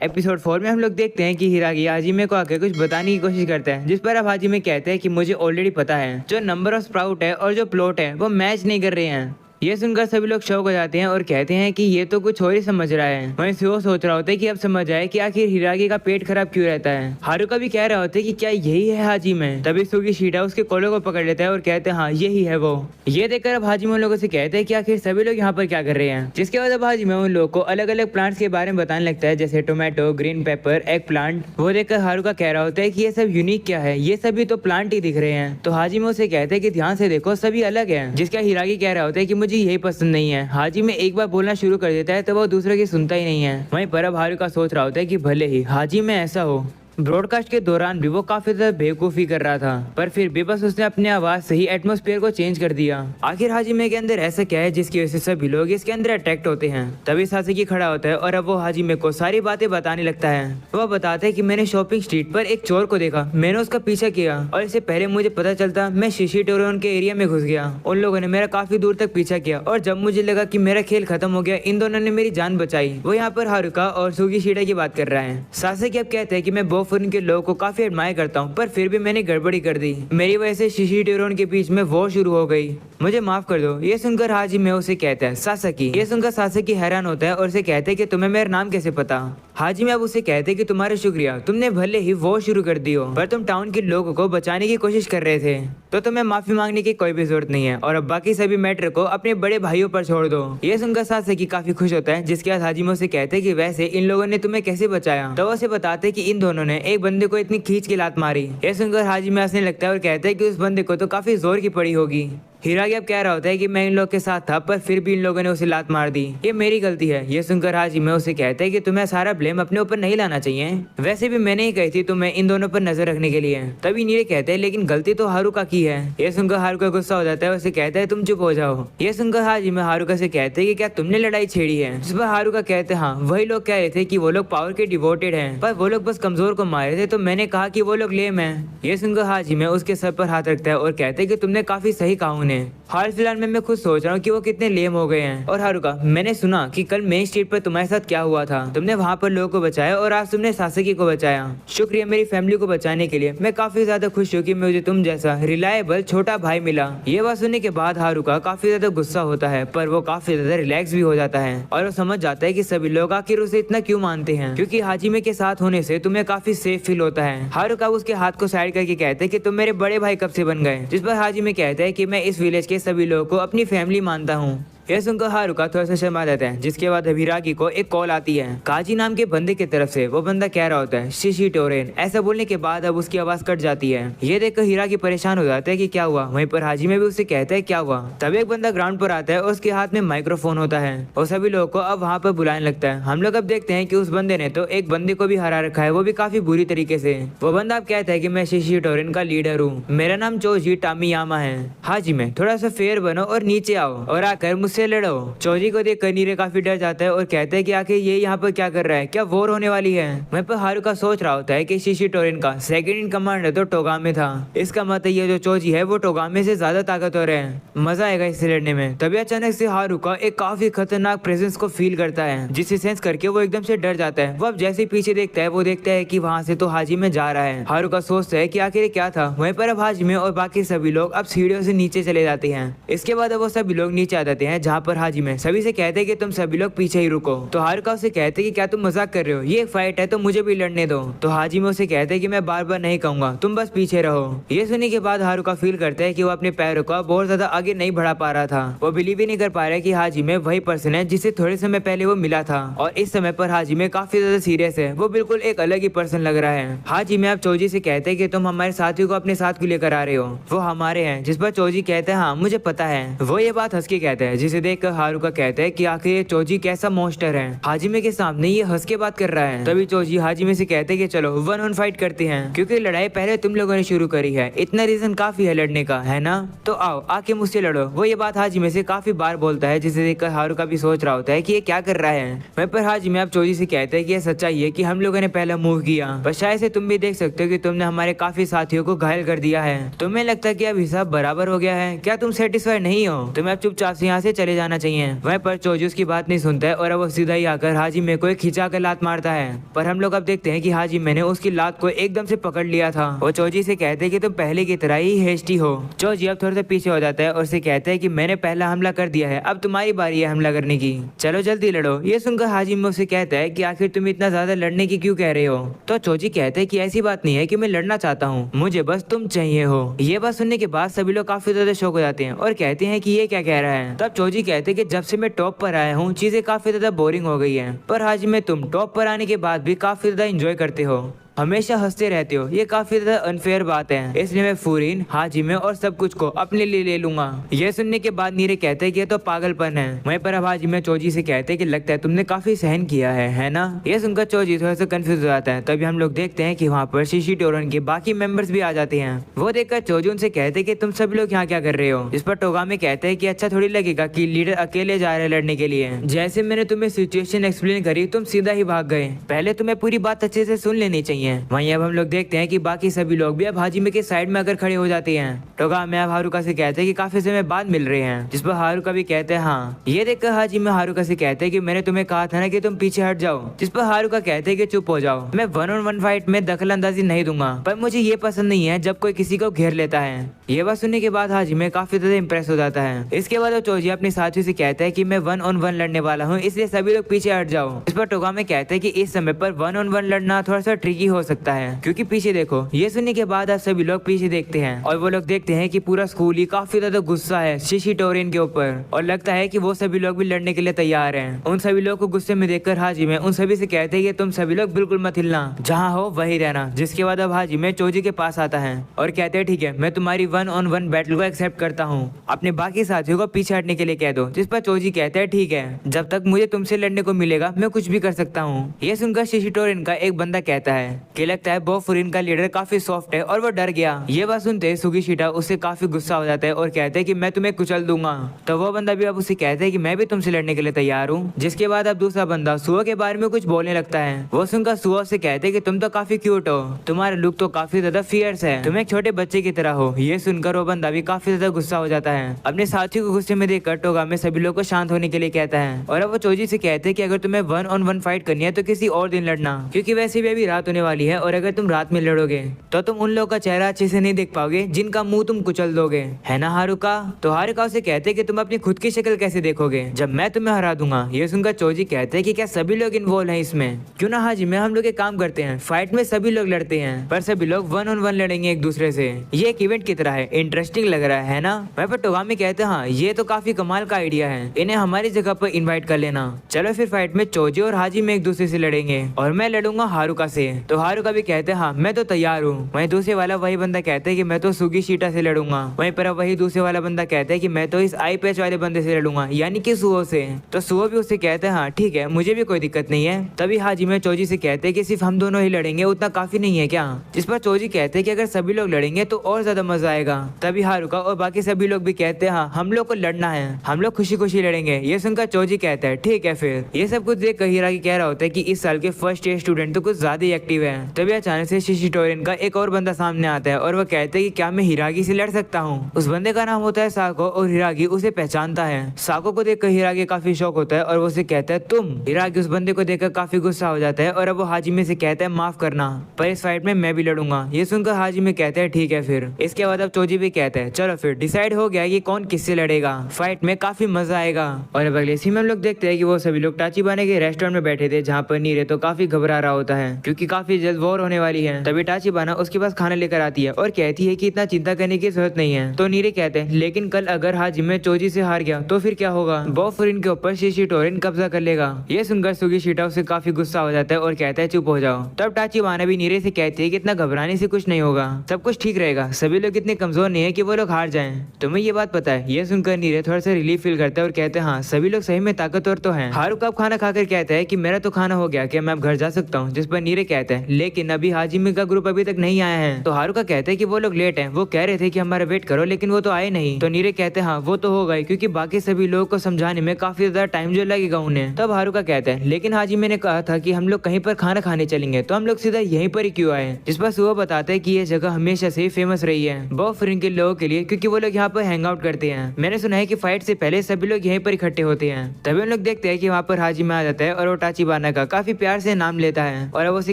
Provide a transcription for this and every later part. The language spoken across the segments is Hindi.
एपिसोड 4 में हम लोग देखते हैं कि हिरागी हाजिमे को आके कुछ बताने की कोशिश करता है, जिस पर अब हाजिमे कहते हैं कि मुझे ऑलरेडी पता है जो नंबर ऑफ स्प्राउट है और जो प्लॉट है वो मैच नहीं कर रहे हैं। ये सुनकर सभी लोग शौक हो जाते हैं और कहते हैं कि ये तो कुछ और ही समझ रहा है। वहीं सुहो सोच रहा होता है कि अब समझ आए कि आखिर हिरागी का पेट खराब क्यों रहता है। हारुका भी कह रहा होता है कि क्या यही है हाजिमे। तभी सुगीशिटा उसके कोलों को पकड़ लेता है और कहते हैं हाँ यही है वो। ये देखकर अब हाजिमे उन लोगों से कहते हैं कि आखिर सभी लोग यहाँ पर क्या कर रहे हैं। जिसके बाद अब हाजिमे उन लोगों को अलग अलग प्लांट्स के बारे में बताने लगता है, जैसे tomato, green pepper, egg plant. वो देखकर हारुका कह रहा होता है कि ये सब यूनिक क्या है, ये सभी तो प्लांट ही दिख रहे हैं। तो हाजिमे उसे कहते हैं कि ध्यान से देखो सभी अलग है। जिसका हिरागी कह रहा होता है कि मुझे यही पसंद नहीं है। हाजिमे एक बार बोलना शुरू कर देता है तो वो दूसरे की सुनता ही नहीं है। वहीं पर अब हारुका सोच रहा होता है कि भले ही हाजिमे ऐसा हो। ब्रॉडकास्ट के दौरान भी वो काफी ज्यादा बेवकूफी कर रहा था, पर फिर भी बस उसने अपने आवाज से ही एटमॉस्फेयर को चेंज कर दिया। आखिर हाजिमे के अंदर ऐसा क्या है जिसकी वजह से सभी लोग इसके अंदर अट्रैक्ट होते हैं। तभी सासेकी खड़ा होता है और अब वो हाजिमे को सारी बातें बताने लगता है। वो बताता है कि मैंने शॉपिंग स्ट्रीट पर एक चोर को देखा, मैंने उसका पीछा किया और इससे पहले मुझे पता चलता मैं शिशिटोरोन के एरिया में घुस गया। उन लोगों ने मेरा काफी दूर तक पीछा किया और जब मुझे लगा कि मेरा खेल खत्म हो गया, इन दोनों ने मेरी जान बचाई। वो यहाँ पर हारुका और सुगीशिटा की बात कर रहा है। सासेकी अब कहते हैं कि मैं बोफुरिन के लोगों को काफी एडमायर करता हूँ, पर फिर भी मैंने गड़बड़ी कर दी। मेरी वजह से शिशिटोरोन के बीच में वॉर शुरू हो गई, मुझे माफ कर दो। ये सुनकर हाजिमे उसे कहता है सासेकी। ये सुनकर सासेकी हैरान होता है और उसे कहते हैं कि तुम्हें मेरा नाम कैसे पता। हाजिमे अब उसे कहते हैं कि तुम्हारा शुक्रिया, तुमने भले ही वॉर शुरू कर दी हो पर तुम टाउन के लोगों को बचाने की कोशिश कर रहे थे, तो तुम्हें माफी मांगने की कोई भी जरूरत नहीं है और अब बाकी सभी मैटर को अपने बड़े भाइयों पर छोड़ दो। ये सुनकर सासेकी काफी खुश होता है। जिसके बाद हाजिमे उसे कहते हैं कि वैसे इन लोगों ने तुम्हें कैसे बचाया। तो वो उसे बताते हैं कि इन दोनों ने एक बंदे को इतनी खींच के लात मारी। ये सुनकर हाजिमे हंसने लगता है और कहता है कि उस बंदे को तो काफी जोर की पड़ी होगी। हिरागी अब कह रहा होता है कि मैं इन लोग के साथ था पर फिर भी इन लोगों ने उसे लात मार दी, ये मेरी गलती है। ये सुनकर हाजिमे उसे कहते हैं कि तुम्हें सारा ब्लेम अपने ऊपर नहीं लाना चाहिए, वैसे भी मैंने ही कही थी तुम्हें इन दोनों पर नजर रखने के लिए। तभी नीरे कहते हैं लेकिन गलती तो हारुका की है। ये सुनकर हारुका गुस्सा हो जाता है, उसे कहता है तुम चुप हो जाओ। ये सुनकर हाजिमे हारुका से कहते हैं कि क्या तुमने लड़ाई छेड़ी है। जिस पर हारुका कहते हैं हाँ, वही लोग कह रहे थे कि वो लोग पावर के डिवोटेड हैं, पर वो लोग बस कमजोर को मारे थे, तो मैंने कहा कि वो लोग लेम हैं। ये सुनकर हाजिमे उसके सर पर हाथ रखता है और कहते हैं कि तुमने काफी सही कहा उन्हें। हाल फिलहाल में मैं खुद सोच रहा हूँ कि वो कितने लेम हो गए हैं। और हारुका, मैंने सुना कि कल मेन स्ट्रीट पर तुम्हारे साथ क्या हुआ था, तुमने वहाँ पर लोगों को बचाया और आज तुमने सासेकी को बचाया। शुक्रिया मेरी फैमिली को बचाने के लिए। मैं काफी ज्यादा खुश हूँ कि मुझे तुम जैसा रिलायबल छोटा भाई मिला। ये बात सुनने के बाद हारुका काफी ज्यादा गुस्सा होता है, पर वो काफी ज्यादा रिलैक्स भी हो जाता है और वो समझ जाता है कि सभी लोग आखिर उसे इतना क्यों मानते हैं, क्योंकि हाजिमे के साथ होने से तुम्हें काफी सेफ फील होता है। हारुका उसके हाथ को साइड करके कहते हैं कि तुम मेरे बड़े भाई कब से बन गए। जिस पर हाजिमे कहते हैं कि मैं इस विलेज के सभी लोगों को अपनी फैमिली मानता हूँ। यह सुनकर हारुका थोड़ा सा शर्मा जाता है। जिसके बाद हिरागी को एक कॉल आती है काजी नाम के बंदे की तरफ से। वो बंदा कह रहा होता है शिशिटोरेन। ऐसा बोलने के बाद अब उसकी आवाज कट जाती है। ये देखकर हिरागी परेशान हो जाता है कि क्या हुआ। वहीं पर हाजिमे भी उससे कहता है क्या हुआ। तब एक बंदा ग्राउंड पर आता है और उसके हाथ में माइक्रोफोन होता है और सभी लोगों को अब वहाँ पर बुलाने लगता है। हम लोग अब देखते हैं कि उस बंदे ने तो एक बंदे को भी हरा रखा है, वो भी काफी बुरी तरीके से। वो बंदा अब कहता है कि मैं शिशिटोरेन का लीडर हूँ, मेरा नाम चोजी टामियामा है। हाजिमे, थोड़ा सा फेयर बनो और नीचे आओ और आकर मुझसे लड़ो। चोजी को देख कर नीरे काफी डर जाता है और कहता है कि आखिर ये यहाँ पर क्या कर रहा है, क्या वॉर होने वाली है। वहीं पर हारुका सोच रहा होता है कि शिशिटोरेन का सेकंड इन कमांडर तो टोगामे था, इसका मतलब ये जो चोजी है वो टोगामे से ज्यादा ताकतवर है, मजा आएगा इससे लड़ने में। तभी अचानक से हारुका एक काफी खतरनाक प्रेजेंस को फील करता है, जिसे सेंस करके वो एकदम से डर जाता है। वो अब जैसे पीछे देखता है वो देखता है कि वहाँ से तो हाजिमे जा रहा है। हारुका सोचता है कि आखिर क्या था। वहीं पर अब हाजिमे और बाकी सभी लोग अब सीढ़ियों से नीचे चले जाते हैं। इसके बाद अब वो सभी लोग नीचे आ जाते हैं, जहाँ पर हाजिमे सभी से कहते हैं कि तुम सभी लोग पीछे ही रुको। तो हारुका उसे कहते हैं कि क्या तुम मजाक कर रहे हो, ये एक फाइट है तो मुझे भी लड़ने दो। तो हाजिमे उसे कहते हैं कि मैं बार बार नहीं कहूंगा, तुम बस पीछे रहो। ये सुनने के बाद हारुका फील करता है कि वो अपने पैरों को बहुत ज्यादा आगे नहीं बढ़ा पा रहा था। वो बिलीव ही नहीं कर पा रहा है कि हाजिमे वही पर्सन है जिससे थोड़े समय पहले वो मिला था और इस समय पर हाजिमे काफी ज्यादा सीरियस है। वो बिल्कुल एक अलग ही पर्सन लग रहा है। हाजिमे अब चोजी से कहते हैं कि तुम हमारे साथियों को अपने साथ क्यों लेकर आ रहे हो, वो हमारे हैं। जिस पर चोजी कहते हैं हाँ मुझे पता है। वो ये बात हंस के कहता है, जिसे देखकर हारुका कहता है कि आखिर ये चोजी कैसा मॉन्स्टर है, हाजिमे के सामने ये हंस के बात कर रहा है। तभी चोजी हाजिमे से कहते हैं कि चलो 1-1 फाइट करते हैं, क्योंकि लड़ाई पहले तुम लोगों ने शुरू करी है, इतना रीजन काफी है लड़ने का, है ना, तो आओ आके मुझसे लड़ो। वो ये बात हाजिमे से काफी बार बोलता है, जिसे देखकर हारुका भी सोच रहा होता है कि ये क्या कर रहा है। वहीं पर हाजिमे अब चोजी से कहते हैं कि ये सच्चाई है कि हम लोगों ने पहला मूव किया, पर शायद से तुम भी देख सकते हो कि तुमने हमारे काफी साथियों को घायल कर दिया है। तुम्हें लगता है कि अब हिसाब बराबर हो गया है, क्या तुम सेटिस्फाई नहीं हो, तुम्हें अब चुपचाप से यहाँ से चले जाना चाहिए। वहीं पर चोजी उसकी बात नहीं सुनता है और अब वो सीधा ही आकर हाजिमे को एक खिंचा कर लात मारता है। पर हम लोग अब देखते हैं कि हाजिमे ने उसकी लात को एकदम से पकड़ लिया था। वो चोजी से कहते हैं कि तुम पहले की तरह ही हेस्टी हो। चोजी अब थोड़ा सा पीछे हो जाता है और उसे कहता है कि मैंने पहला हमला कर दिया है, अब तुम्हारी बारी है हमला करने की, चलो जल्दी लड़ो। ये सुनकर हाजिमे उसे कहता है कि आखिर तुम इतना ज्यादा लड़ने की क्यों कह रहे हो। तो चोजी कहते हैं कि ऐसी बात नहीं है कि मैं लड़ना चाहता हूँ, मुझे बस तुम चाहिए हो। ये बात सुनने के बाद सभी लोग काफी ज्यादा शौक हो जाते हैं और कहते हैं कि ये क्या कह रहा है। तब चोजी कहते हैं कि जब से मैं टॉप पर आया हूँ चीजें काफी ज्यादा बोरिंग हो गई है, पर हाजिमे तुम टॉप पर आने के बाद भी काफी ज्यादा एंजॉय करते हो, हमेशा हंसते रहते हो, ये काफी ज्यादा अनफेयर बात है, इसलिए मैं फूरिन हाजिमे और सब कुछ को अपने लिए ले लूंगा। ये सुनने के बाद नीरे कहते हैं कि ये तो पागलपन है। वहीं पर अब हाजिमे चोजी से कहते हैं कि लगता है तुमने काफी सहन किया है ना। ये सुनकर चोजी थोड़ा सा कंफ्यूज हो जाता है। तभी हम लोग देखते हैं कि वहाँ पर शिशी टोरन के बाकी मेंबर्स भी आ जाते हैं। वो देखकर चोजी उनसे कहते हैं कि तुम सभी लोग यहाँ क्या कर रहे हो। इस पर टोगामे कहते हैं कि अच्छा थोड़ी लगेगा कि लीडर अकेले जा रहे लड़ने के लिए, जैसे मैंने तुम्हें सिचुएशन एक्सप्लेन करी तुम सीधा ही भाग गए, पहले तुम्हें पूरी बात अच्छे से सुन लेनी चाहिए। वहीं अब हम लोग देखते हैं कि बाकी सभी लोग भी अब हाजिमे के साइड में आकर खड़े हो जाते हैं। टोगामे अब हारुका से कहते हैं कि काफी समय बाद मिल रहे हैं, जिस पर हारुका भी कहते हैं हाँ। ये देखकर हाजिमे हारुका से कहते हैं कि मैंने तुम्हें कहा था ना कि तुम पीछे हट जाओ, जिस पर हारुका कहते हैं कि चुप हो जाओ, मैं 1-on-1 फाइट में दखल अंदाजी नहीं दूंगा, पर मुझे ये पसंद नहीं है जब कोई किसी को घेर लेता है। ये बात सुनने के बाद हाजिमे काफी ज्यादा इंप्रेस हो जाता है। इसके बाद वो चोजी अपने साथियों से कहता है कि मैं 1-on-1 लड़ने वाला हूँ, इसलिए सभी लोग पीछे हट जाओ। इस पर टोगामे कहते हैं कि इस समय पर 1-on-1 लड़ना थोड़ा सा ट्रिकी हो सकता है, क्योंकि पीछे देखो। ये सुनने के बाद आप सभी लोग पीछे देखते हैं और वो लोग देखते हैं कि पूरा स्कूल ही काफी ज्यादा गुस्सा है शिशी टोरिन के ऊपर, और लगता है कि वो सभी लोग भी लड़ने के लिए तैयार हैं। उन सभी लोग को गुस्से में देखकर हाजिमे उन सभी से कहते हैं कि तुम सभी लोग बिल्कुल मत हिलना, जहाँ हो वही रहना। जिसके बाद अब हाजिमे चोजी के पास आता है और कहते हैं ठीक है, मैं तुम्हारी 1-on-1 बैटल को एक्सेप्ट करता हूँ, अपने बाकी साथियों को पीछे हटने के लिए कह दो। जिस पर चोजी कहते हैं ठीक है, जब तक मुझे तुमसे लड़ने को मिलेगा मैं कुछ भी कर सकता हूँ। ये सुनकर शिशी टोरिन का एक बंदा कहता है कि लगता है बोफुरिन का लीडर काफी सॉफ्ट है और वो डर गया। ये बात सुनते सुगिशिटा उससे काफी गुस्सा हो जाता है और कहते हैं कि मैं तुम्हें कुचल दूंगा। तो वो बंदा भी अब उसे कहता है कि मैं भी तुमसे लड़ने के लिए तैयार हूँ। जिसके बाद अब दूसरा बंदा सुओ के बारे में कुछ बोलने लगता है। वो सुनकर सुओ से कहते हैं कि तुम तो काफी क्यूट हो, तुम्हारा लुक तो काफी ज्यादा फियर्स है, तुम एक छोटे बच्चे की तरह हो। ये सुनकर वो बंदा भी काफी ज्यादा गुस्सा हो जाता है। अपने साथियों को गुस्से में देखकर टोगामे सभी लोग को शांत होने के लिए कहता है और अब वो चोजी से कहते हैं कि अगर तुम्हें 1-on-1 फाइट करनी है तो किसी और दिन लड़ना, क्योंकि वैसे भी अभी रात होने वाली है और अगर तुम रात में लड़ोगे तो तुम उन लोगों का चेहरा अच्छे से नहीं देख पाओगे जिनका मुंह तुम कुचल दोगे, है ना हारुका। तो हारुका उसे कहते हैं कि तुम अपनी खुद की शक्ल कैसे देखोगे जब मैं तुम्हें हरा दूंगा। ये सुनकर चोजी कहते हैं कि क्या सभी लोग इन्वॉल्व हैं इसमें, क्यों ना हाजिमे हम लोग एक काम करते हैं, फाइट में सभी लोग लड़ते हैं पर सभी लोग 1-on-1 लड़ेंगे एक दूसरे से, ये एक इवेंट की तरह है, इंटरेस्टिंग लग रहा है ना। वहीं पर टोगामे कहते हैं हाँ ये तो काफी कमाल का आइडिया है, इन्हें हमारी जगह पर इन्वाइट कर लेना। चलो फिर फाइट में चोजी और हाजिमे एक दूसरे से लड़ेंगे और मैं लड़ूंगा हारुका से। तो हारुका भी कहते हैं हाँ मैं तो तैयार हूँ। वहीं दूसरे वाला वही बंदा कहता है कि मैं तो सुगिशिटा से लड़ूंगा। वहीं पर वही दूसरे वाला बंदा कहता है कि मैं तो इस आई पैच वाले बंदे से लड़ूंगा, यानी कि सुओ से। तो सुओ भी उससे कहता है हाँ ठीक है, मुझे भी कोई दिक्कत नहीं है। तभी हाजिमे चोजी से कहते हैं कि सिर्फ हम दोनों ही लड़ेंगे, उतना काफी नहीं है क्या। जिस पर चोजी कहते हैं कि अगर सभी लोग लड़ेंगे तो और ज्यादा मजा आएगा। तभी हारुका और बाकी सभी लोग भी कहते हैं हाँ हम लोग को लड़ना है, हम लोग खुशी खुशी लड़ेंगे। ये सुनकर चोजी कहता है ठीक है फिर। ये सब कुछ देख हिरागी कह रहा होता है कि इस साल के फर्स्ट ईयर स्टूडेंट तो कुछ ज्यादा ही एक्टिव है। तभी अचानक से शिशी टोरिन का एक और बंदा सामने आता है और वो कहते हैं कि क्या मैं हिरागी से लड़ सकता हूँ। उस बंदे का नाम होता है साको और हिरागी उसे पहचानता है। साको को देखकर हिरागी काफी शौक होता है और वो उसे कहता है तुम। हिरागी उस बंदे को देखकर काफी गुस्सा हो जाता है और अब वो हाजिमे से कहता है माफ करना, पर इस फाइट में मैं भी लड़ूंगा। ये सुनकर हाजिमे कहते हैं ठीक है फिर। इसके बाद अब चोजी भी कहते हैं चलो फिर डिसाइड हो गया कि कौन किससे लड़ेगा, फाइट में काफी मजा आएगा। और अब अगले सीन में हम लोग देखते हैं कि वो सभी लोग टाचिबाने के रेस्टोरेंट में बैठे थे, जहाँ पर नीरे तो काफी घबरा रहा होता है क्योंकि काफी जल्द वॉर होने वाली है। तभी टाचिबाना उसके पास खाना लेकर आती है और कहती है कि इतना चिंता करने की जरूरत नहीं है। तो नीरे कहते हैं लेकिन कल अगर हाजिमे चोजी से हार गया तो फिर क्या होगा, बोफुरिन के ऊपर शिशी टोरिन कब्जा कर लेगा। ये सुनकर सुगिशिटा उसे काफी गुस्सा हो जाता है और कहता है चुप हो जाओ। तब टाचिबाना भी नीरे से कहती है कि इतना घबराने से कुछ नहीं होगा, सब कुछ ठीक रहेगा, सभी लोग इतने कमजोर नहीं है कि वो लोग हार जाएं। तुम्हें ये बात पता है। ये सुनकर नीरे थोड़ा सा रिलीफ फील करता है और कहते हैं हाँ सभी लोग सही में ताकतवर तो हैं। हारुका अब खाना खाकर कहता है कि मेरा तो खाना हो गया, क्या मैं अब घर जा सकता हूँ। जिस पर नीरे कहते हैं लेकिन अभी हाजिमे का ग्रुप अभी तक नहीं आया है। तो हारुका कहते हैं कि वो लोग लेट हैं, वो कह रहे थे कि हमारा वेट करो, लेकिन वो तो आए नहीं। तो नीरे कहते हैं हाँ वो तो हो गए, क्योंकि बाकी सभी लोगों को समझाने में काफी ज्यादा टाइम जो लगेगा उन्हें। तब हारुका कहते हैं लेकिन हाजिमे ने कहा था कि हम लोग कहीं पर खाना खाने चलेंगे, तो हम लोग सीधा यहीं पर ही क्यों आए। जिस पर सुबह बताते हैं कि ये जगह हमेशा से फेमस रही है बॉयफ्रेंड के लोगों के लिए, क्योंकि वो लोग यहाँ पर हैंग आउट करते हैं। मैंने सुना है कि फाइट से पहले सभी लोग यहीं पर इकट्ठे होते हैं। तभी हम लोग देखते हैं कि वहाँ पर हाजिमे आ जाता है और वो टाचिबाना का काफी प्यार से नाम लेता है और अब उसे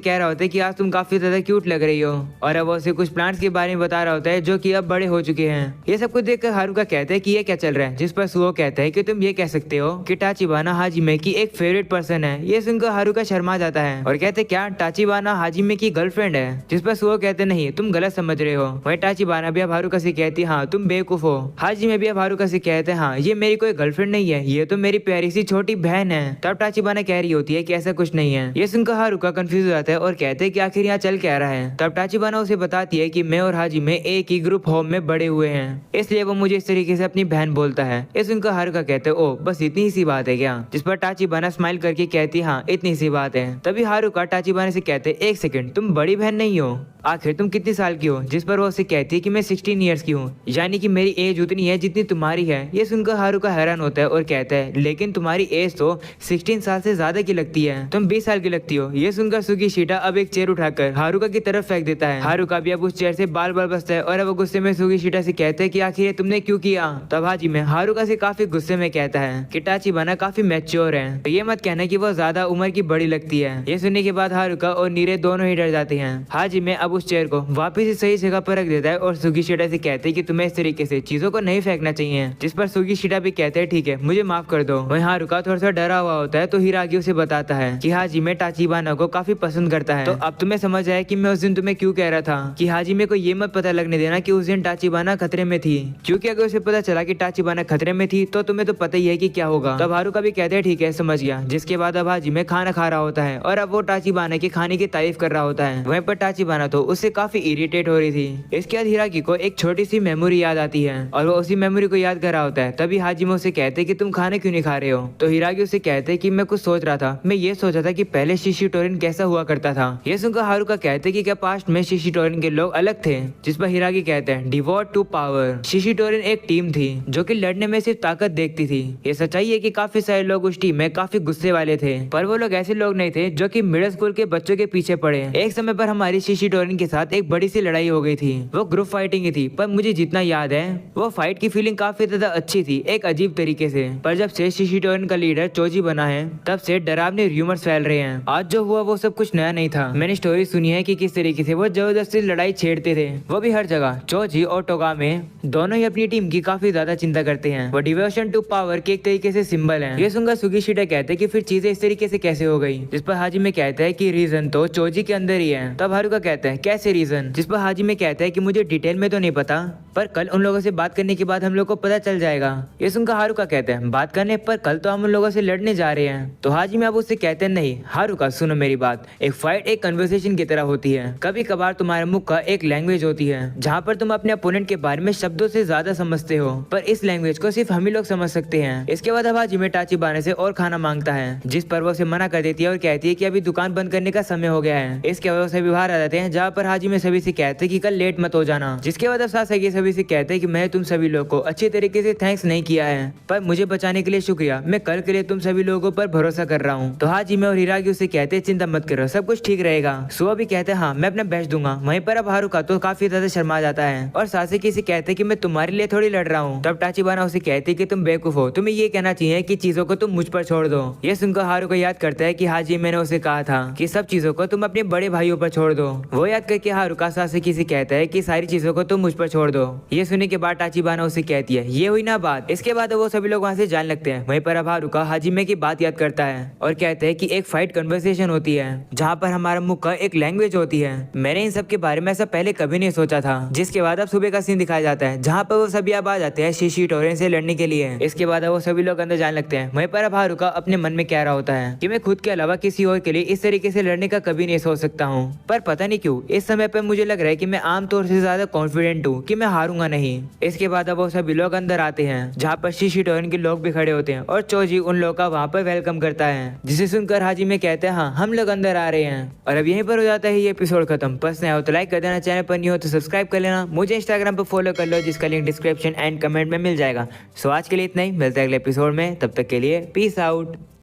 कह रहा होता है कि आज तुम काफी ज्यादा क्यूट लग रही हो, और अब उसे कुछ प्लांट्स के बारे में बता रहा होता है जो कि अब बड़े हो चुके हैं। ये सब कुछ देखकर हारुका कहते हैं कि ये क्या चल रहा है। जिस पर सुओ कहता है कि तुम ये कह सकते हो कि टाचिबाना हाजिमे की एक फेवरेट पर्सन है। ये सुनकर हारुका शर्मा जाता है और कहते क्या टाचिबाना हाजिमे की गर्लफ्रेंड है। जिस पर सुओ कहते नहीं तुम गलत समझ रहे हो। वही टाचिबाना भी अब हारुका से कहती हाँ तुम बेवकूफ हो। हाजिमे भी अब हारुका से कहते हैं हाँ ये मेरी कोई गर्लफ्रेंड नहीं है, ये तो मेरी प्यारी सी छोटी बहन है। तब टाचिबाना कह रही होती है कि ऐसा कुछ नहीं है। ये सुनकर हारुका कंफ्यूज हो जाता है और कहते हैं कि आखिर यहाँ चल क्या रहा है। तब टाचिबाना उसे बताती है कि मैं और हाजिमे एक ही ग्रुप होम में बड़े हुए हैं, इसलिए वो मुझे इस तरीके से अपनी बहन बोलता है। ये सुनकर हारुका कहते हैं ओ बस इतनी ही सी बात है क्या। जिस पर टाचिबाना स्माइल करके कहती हाँ इतनी सी बात है। तभी हारुका टाचिबाना से कहते एक सेकंड तुम बड़ी बहन नहीं हो, आखिर तुम कितने साल की हो। जिस पर वो उसे कहती है कि मैं 16 ईयर्स की हूँ, यानी कि मेरी एज उतनी है जितनी तुम्हारी है। ये सुनकर हारुका हैरान होता है और कहता है लेकिन तुम्हारी एज तो 16 साल से ज्यादा की लगती है, तुम 20 साल की लगती हो। ये सुनकर सुगीशिटा अब एक चेयर उठाकर हारुका की तरफ फेंक देता है। हारुका भी अब उस चेयर से बाल बाल बसता है और अब वो गुस्से में सुगीशिटा से कहते हैं कि आखिर तुमने क्यों किया। तब हाजिमे हारुका से काफी गुस्से में कहता है कि टाचिबाना काफी मैच्योर है, तो ये मत कहना कि वो ज्यादा उम्र की बड़ी लगती है। ये सुनने के बाद हारुका और नीरे दोनों ही डर जाते हैं। हाजिमे अब उस चेयर को वापस सही जगह पर रख देता है और सुगीशिटा से कहते हैं कि तुम्हें इस तरीके से चीजों को नहीं फेंकना चाहिए। जिस पर सुगीशिटा भी कहते हैं ठीक है मुझे माफ कर दो। वहीं हारुका थोड़ा सा डरा हुआ होता है तो हिरागी उसे बताता है कि हाजिमे टाचिबाना को काफी पसंद करता है। तो अब तुम्हें समझ आया कि मैं उस दिन तुम्हें क्यों कह रहा था कि हाजिमे को ये मत पता लगने देना कि उस दिन टाचिबाना खतरे में थी, क्योंकि अगर उसे पता चला कि टाचिबाना खतरे में थी तो तुम्हें तो पता ही है कि क्या होगा। तब हारुका भी कहते हैं ठीक है समझ गया। जिसके बाद अब हाजिमे खाना खा रहा होता है और अब वो टाचिबाना के खाने की तारीफ कर रहा होता है। वहीं पर टाचिबाना तो उससे काफी इरिटेट हो रही थी। इसके बाद हिरागी को एक छोटी सी मेमोरी याद आती है और वो उसी मेमोरी को याद कर रहा होता है। तभी हाजिमे उसे कहते हैं कि तुम खाना क्यों नहीं खा रहे हो। तो हिरागी उसे कहते हैं कि मैं कुछ सोच रहा था, मैं ये सोचा था कि पहले शिशिटोरिन कैसा हुआ करता था। ये सुनकर हारुका कहते हैं कि क्या पास्ट में शिशिटोरिन के लोग अलग थे। जिस पर हिरागी कहते हैं डिवोट टू पावर। शिशिटोरिन एक टीम थी जो कि लड़ने में सिर्फ ताकत देखती थी। ये सच्चाई है कि काफी सारे लोग उस टीम में काफी गुस्से वाले थे, पर वो लोग ऐसे लोग नहीं थे जो कि मिडिल स्कूल के बच्चों के पीछे पड़े। एक समय पर हमारी शिशिटोरिन के साथ एक बड़ी सी लड़ाई हो गई थी। वो ग्रुप फाइटिंग ही थी, पर मुझे जितना याद है वो फाइट की फीलिंग काफी ज्यादा अच्छी थी, एक अजीब तरीके से। पर जब से शिशिटोरिन का लीडर चोजी बना है तब से डरावने र्यूमर्स फैल रहे हैं। आज जो हुआ वो सब कुछ नया नहीं था। मैंने स्टोरी सुनी है कि किस तरीके से वो जबरदस्ती लड़ाई छेड़ते थे, वो भी हर जगह। चोजी और टोगामे दोनों ही अपनी टीम की काफी ज्यादा चिंता करते हैं। वो डिवोशन टू पावर के एक तरीके से सिंबल है। ये सुनकर सुगीशिटा कहते हैं कि फिर चीजें इस तरीके से कैसे हो गई। जिस पर हाजिमे कहता है कि रीजन तो चोजी के अंदर ही है। तब हारुका कहता है कैसे रीजन। जिस पर हाजिमे कहता है कि मुझे डिटेल में तो नहीं पता, पर कल उन लोगों से बात करने के बाद हम लोग को पता चल जाएगा। ये सुनकर हारुका कहते हैं बात करने पर कल तो हम उन लोगों से लड़ने जा रहे हैं। तो हाजिमे अब उससे कहते हैं नहीं हारुका सुनो मेरी बात, एक फाइट एक कन्वर्सेशन की तरह होती है। कभी कभार तुम्हारे मुख का एक लैंग्वेज होती है जहाँ पर तुम अपने अपोनेंट के बारे में शब्दों से ज्यादा समझते हो, पर इस लैंग्वेज को सिर्फ हम ही लोग समझ सकते हैं। इसके बाद अब हाजिमे टाचिबाना से और खाना मांगता है, जिस पर वो उसे मना कर देती है और कहती है कि अभी दुकान बंद करने का समय हो गया है। इसके बाद सभी बाहर आ जाते हैं, जहाँ पर हाजिमे सभी से कहते हैं कि कल लेट मत हो जाना। जिसके बाद अब सासाकी सभी से कहते हैं कि मैं तुम सभी लोग को अच्छी तरीके से थैंक्स नहीं किया है, पर मुझे बचाने के लिए शुक्रिया। मैं कल के लिए तुम सभी लोगों पर भरोसा कर रहा हूँ। तो हाजिमे और हिरागी उसे कहते हैं चिंता मत करो, सब कुछ ठीक रहेगा। सुआ भी कहते हैं हाँ मैं अपना बेस्ट दूंगा। वहीं पर अब हारुका तो काफी ज्यादा शर्मा जाता है और सासाकी से कहते हैं कि मैं तुम्हारे लिए थोड़ी लड़ रहा हूँ। तब टाचिबाना उसे कहती है कि तुम बेवकूफ हो, तुम्हें ये कहना चाहिए कि चीजों को तुम मुझ पर छोड़ दो। ये सुनकर हारुका याद करता है कि हाजिमे ने उसे कहा था कि सब चीजों को तुम अपने बड़े भाइयों पर छोड़ दो। वो याद करके हारुका सासाकी से कहता है कि सारी चीजों को तुम मुझ पर छोड़ दो। ये सुनने के बाद टाचिबाना उसे कहती है ये हुई ना बात। इसके बाद वो सभी लोग वहाँ से जाने लगते हैं। वहीं पर अब हारुका हाजिमे की बात याद करता है और कहते हैं कि एक फाइट कन्वर्सेशन होती है जहाँ पर हमारा मुख का एक लैंग्वेज होती है। मैंने इन सब के बारे में ऐसा पहले कभी नहीं सोचा था। जिसके बाद अब सुबह का सीन दिखाया जाता है जहाँ पर वो सभी अब आ जाते हैं शिशिटोरिन से लड़ने के लिए। इसके बाद वो सभी लोग अंदर जाने लगते हैं। वहीं पर अब हारुका अपने मन में कह रहा होता है कि मैं खुद के अलावा किसी और के लिए इस तरीके से लड़ने का कभी नहीं सोच सकता हूँ, पर पता नहीं क्यों इस समय पर मुझे लग रहा है कि मैं आमतौर से ज्यादा कॉन्फिडेंट हूँ कि मैं हारूंगा नहीं। इसके बाद अब वो सभी लोग अंदर आते हैं जहाँ पर शिशिटोरिन के लोग भी खड़े होते हैं और चोजी उन लोगों का वहाँ पर वेलकम करता है, जिसे सुनकर हाजिमे कहते हैं हाँ हम लोग अंदर आ रहे हैं। और अब यहीं पर हो जाता है ये एपिसोड खत्म। पसंद आया हो तो लाइक कर देना, चैनल पर नहीं हो तो सब्सक्राइब कर लेना, मुझे इंस्टाग्राम पर फॉलो कर लो जिसका लिंक डिस्क्रिप्शन एंड कमेंट में मिल जाएगा। सो आज के लिए इतना ही, मिलते हैं अगले एपिसोड में, तब तक के लिए पीस आउट।